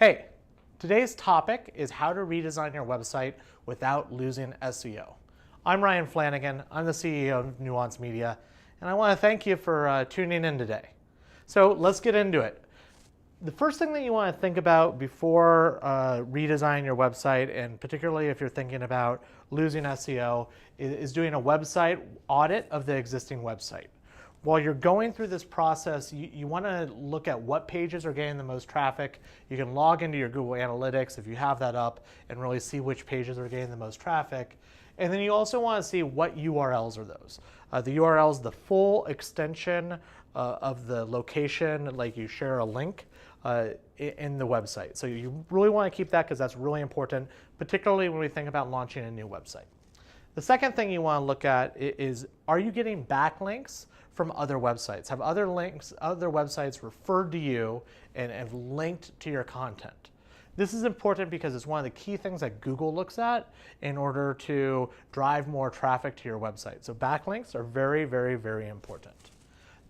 Hey, today's topic is how to redesign your website without losing SEO. I'm Ryan Flanagan, I'm the CEO of Nuance Media, and I want to thank you for tuning in today. So let's get into it. The first thing that you want to think about before redesigning your website, and particularly if you're thinking about losing SEO, is doing a website audit of the existing website. While you're going through this process, you want to look at what pages are getting the most traffic. You can log into your Google Analytics if you have that up and really see which pages are getting the most traffic. And then you also want to see what URLs are those. The URL is the full extension of the location, like you share a link in the website. So you really want to keep that because that's really important, particularly when we think about launching a new website. The second thing you want to look at is, are you getting backlinks from other websites? Have other websites referred to you and have linked to your content? This is important because it's one of the key things that Google looks at in order to drive more traffic to your website. So backlinks are very, very, very important.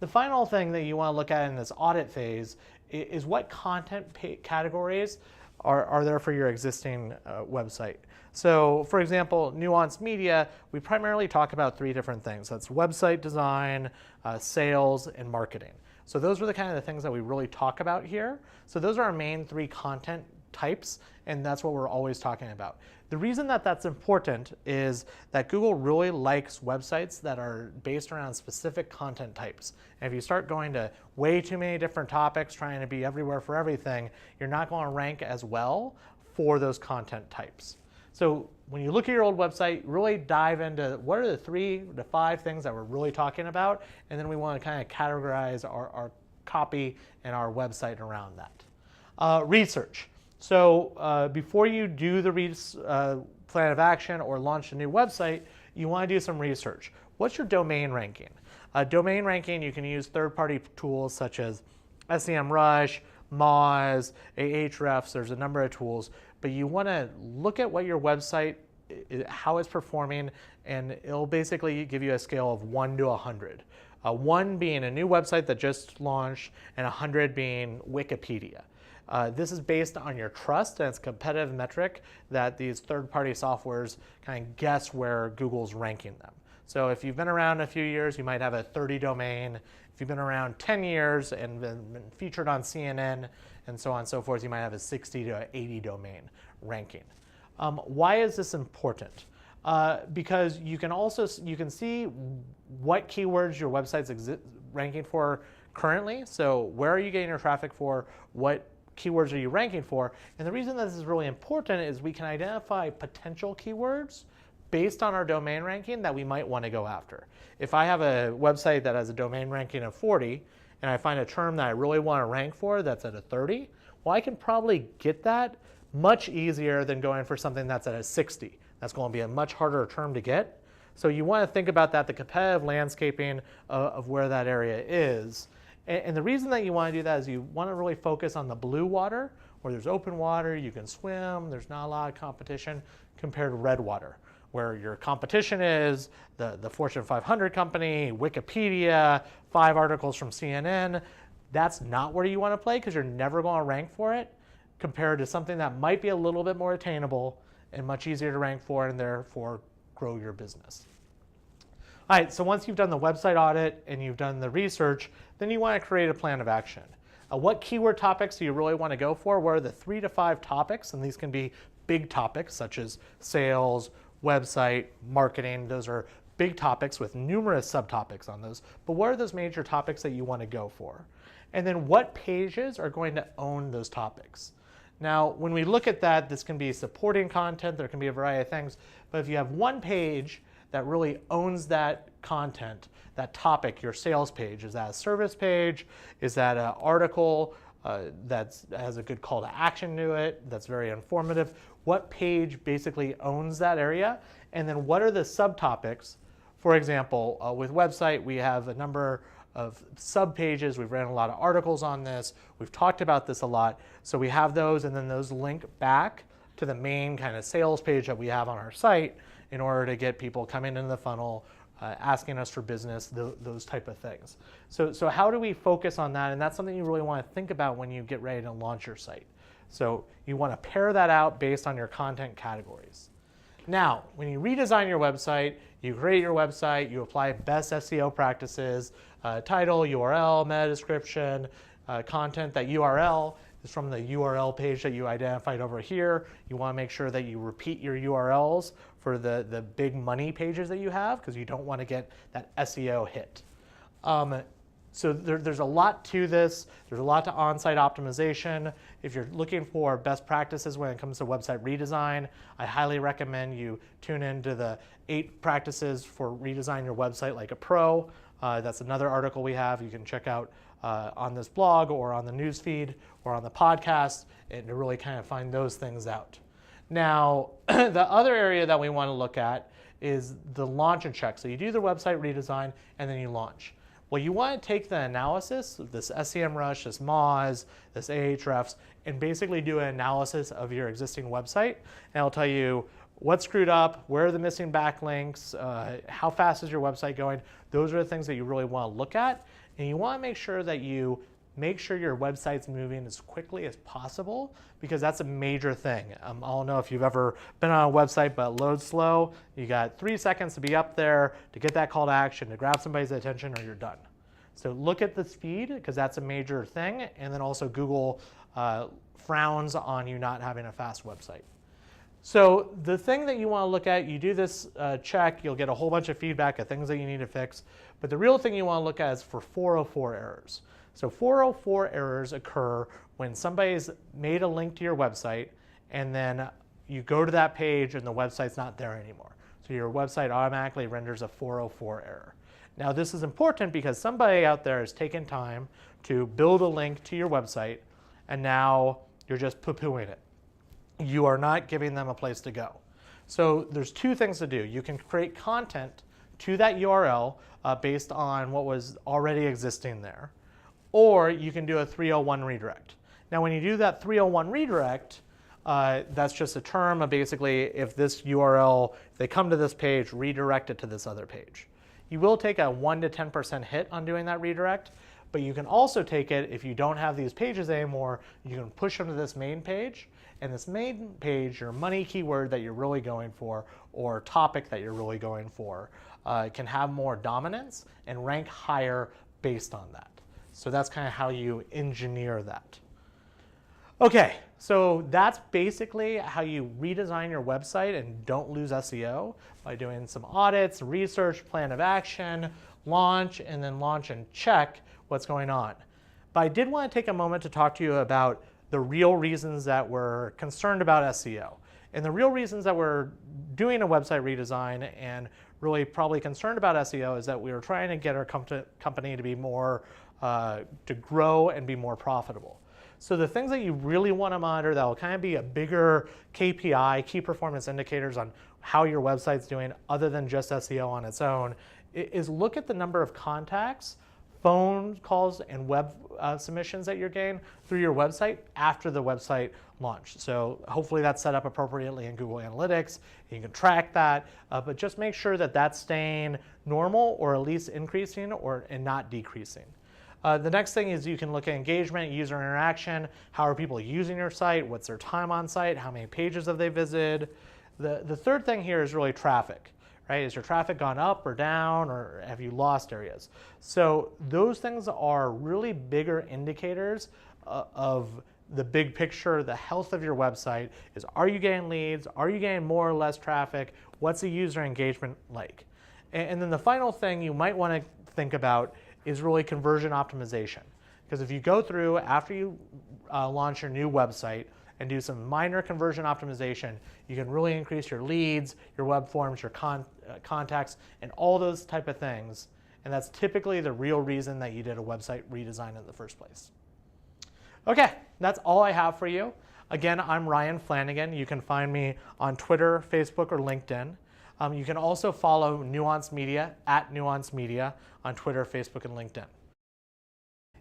The final thing that you want to look at in this audit phase is what content categories are there for your existing website. So for example, Nuance Media, we primarily talk about three different things. That's website design, sales, and marketing. So those are the kind of the things that we really talk about here. So those are our main three content types, and that's what we're always talking about. The reason that that's important is that Google really likes websites that are based around specific content types. And if you start going to way too many different topics, trying to be everywhere for everything, you're not going to rank as well for those content types. So when you look at your old website, really dive into what are the 3 to 5 things that we're really talking about, and then we want to kind of categorize our copy and our website around that. Research. So before you do the plan of action or launch a new website, you want to do some research. What's your domain ranking? Domain ranking, you can use third-party tools such as SEMrush, Moz, Ahrefs. There's a number of tools, but you want to look at what your website, how it's performing, and it'll basically give you a scale of 1 to 100. 1 being a new website that just launched, and 100 being Wikipedia. This is based on your trust, and it's a competitive metric that these third-party softwares kind of guess where Google's ranking them. So if you've been around a few years, you might have a 30 domain. If you've been around 10 years and been featured on CNN and so on and so forth, you might have a 60 to 80 domain ranking. Why is this important? Because you can see what keywords your website's ranking for currently. So where are you getting your traffic for? What keywords are you ranking for? And the reason that this is really important is we can identify potential keywords based on our domain ranking that we might want to go after. If I have a website that has a domain ranking of 40 and I find a term that I really want to rank for that's at a 30, well, I can probably get that much easier than going for something that's at a 60. That's going to be a much harder term to get. So you want to think about that, the competitive landscaping of where that area is. And the reason that you want to do that is you want to really focus on the blue water, where there's open water, you can swim, there's not a lot of competition, compared to red water, where your competition is the Fortune 500 company, Wikipedia, 5 articles from CNN. That's not where you want to play because you're never going to rank for it, compared to something that might be a little bit more attainable and much easier to rank for, and therefore grow your business. All right, so once you've done the website audit and you've done the research, then you want to create a plan of action. What keyword topics do you really want to go for? What are the 3 to 5 topics? And these can be big topics such as sales, website, marketing. Those are big topics with numerous subtopics on those. But what are those major topics that you want to go for? And then what pages are going to own those topics? Now, when we look at that, this can be supporting content. There can be a variety of things. But if you have one page that really owns that content, that topic, your sales page, is that a service page? Is that an article that has a good call to action to it, that's very informative? What page basically owns that area? And then what are the subtopics? For example, with website, we have a number of subpages. We've ran a lot of articles on this. We've talked about this a lot. So we have those, and then those link back to the main kind of sales page that we have on our site in order to get people coming into the funnel, asking us for business, those type of things. So how do we focus on that? And that's something you really want to think about when you get ready to launch your site. So you want to pair that out based on your content categories. Now, when you redesign your website, you create your website, you apply best SEO practices, title, URL, meta description, content. That URL is from the URL page that you identified over here. You want to make sure that you repeat your URLs for the big money pages that you have, because you don't want to get that SEO hit. So there's a lot to this. There's a lot to on-site optimization. If you're looking for best practices when it comes to website redesign, I highly recommend you tune into the 8 practices for redesign your website like a pro. That's another article we have. You can check out on this blog or on the newsfeed or on the podcast, and to really kind of find those things out. Now, the other area that we want to look at is the launch and check. So you do the website redesign and then you launch. Well, you want to take the analysis, this SEMrush, this Moz, this Ahrefs, and basically do an analysis of your existing website. And it'll tell you what's screwed up, where are the missing backlinks, how fast is your website going. Those are the things that you really want to look at. And you want to make sure that you make sure your website's moving as quickly as possible, because that's a major thing. I don't know if you've ever been on a website but it loads slow. You got 3 seconds to be up there to get that call to action, to grab somebody's attention, or you're done. So look at the speed, because that's a major thing. And then also Google frowns on you not having a fast website. So the thing that you want to look at, you do this check, you'll get a whole bunch of feedback of things that you need to fix. But the real thing you want to look at is for 404 errors. So 404 errors occur when somebody's made a link to your website and then you go to that page and the website's not there anymore. So your website automatically renders a 404 error. Now this is important because somebody out there has taken time to build a link to your website and now you're just poo-pooing it. You are not giving them a place to go. So there's 2 things to do. You can create content to that URL based on what was already existing there, or you can do a 301 redirect. Now when you do that 301 redirect, that's just a term of basically if this URL, if they come to this page, redirect it to this other page. You will take a 1 to 10% hit on doing that redirect, but you can also take it if you don't have these pages anymore, you can push them to this main page, and this main page, your money keyword that you're really going for or topic that you're really going for can have more dominance and rank higher based on that. So that's kind of how you engineer that. Okay, so that's basically how you redesign your website and don't lose SEO by doing some audits, research, plan of action, launch, and then launch and check what's going on. But I did want to take a moment to talk to you about the real reasons that we're concerned about SEO. And the real reasons that we're doing a website redesign and really probably concerned about SEO is that we were trying to get our company to be more, to grow and be more profitable. So the things that you really want to monitor that will kind of be a bigger KPI, key performance indicators on how your website's doing other than just SEO on its own, is look at the number of contacts, phone calls, and web submissions that you're getting through your website after the website launch. So hopefully that's set up appropriately in Google Analytics. You can track that, but just make sure that that's staying normal or at least increasing and not decreasing. The next thing is you can look at engagement, user interaction. How are people using your site? What's their time on site? How many pages have they visited? The third thing here is really traffic. Right? Is your traffic gone up or down, or have you lost areas? So those things are really bigger indicators of the big picture, the health of your website. Is, are you getting leads? Are you getting more or less traffic? What's the user engagement like? And then the final thing you might want to think about is really conversion optimization. Because if you go through after you launch your new website and do some minor conversion optimization, you can really increase your leads, your web forms, your contacts, and all those type of things. And that's typically the real reason that you did a website redesign in the first place. Okay, that's all I have for you. Again, I'm Ryan Flanagan. You can find me on Twitter, Facebook, or LinkedIn. You can also follow Nuance Media at Nuance Media on Twitter, Facebook, and LinkedIn.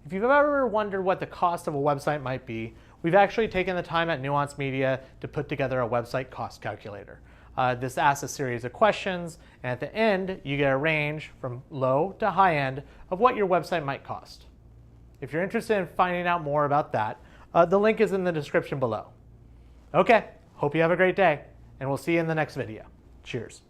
If you've ever wondered what the cost of a website might be, we've actually taken the time at Nuance Media to put together a website cost calculator. This asks a series of questions, and at the end, you get a range from low to high end of what your website might cost. If you're interested in finding out more about that, The link is in the description below. Okay, hope you have a great day, and we'll see you in the next video. Cheers.